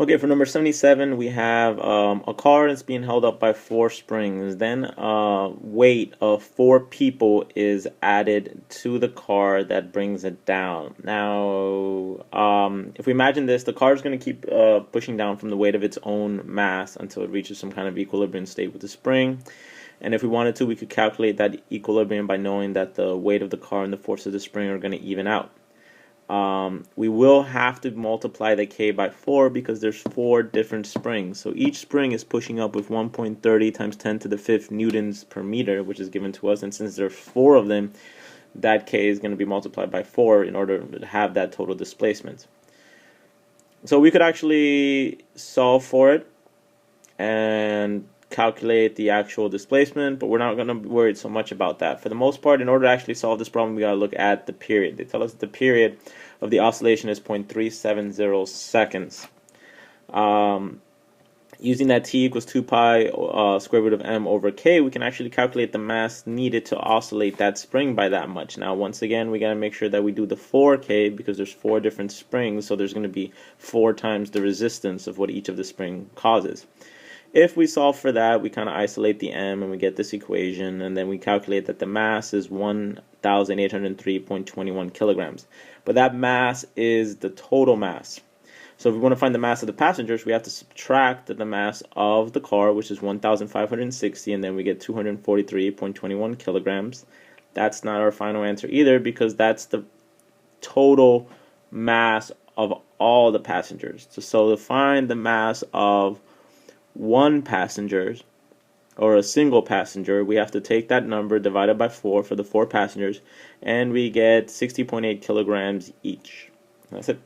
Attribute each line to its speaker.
Speaker 1: Okay, for number 77, we have a car that's being held up by four springs. Then weight of four people is added to the car that brings it down. Now, if we imagine this, the car is going to keep pushing down from the weight of its own mass until it reaches some kind of equilibrium state with the spring. And if we wanted to, we could calculate that equilibrium by knowing that the weight of the car and the force of the spring are going to even out. We will have to multiply the K by 4 because there's 4 different springs. So each spring is pushing up with 1.30 times 10 to the 5th newtons per meter, which is given to us. And since there's 4 of them, that K is going to be multiplied by 4 in order to have that total displacement. So we could actually solve for it and calculate the actual displacement, but we're not going to be worried so much about that. For the most part, in order to actually solve this problem, we got to look at the period. They tell us that the period of the oscillation is 0.370 seconds. Using that t equals 2 pi square root of m over k, we can actually calculate the mass needed to oscillate that spring by that much. Now, once again, we got to make sure that we do the 4k because there's 4 different springs, so there's going to be 4 times the resistance of what each of the spring causes. If we solve for that, we kind of isolate the m and we get this equation, and then we calculate that the mass is 1,803.21 kilograms. But that mass is the total mass. So if we want to find the mass of the passengers, we have to subtract the mass of the car, which is 1,560, and then we get 243.21 kilograms. That's not our final answer either because that's the total mass of all the passengers. So to find the mass of one passenger or a single passenger, we have to take that number divided by 4 for the 4 passengers, and we get 60.8 kilograms each. That's it.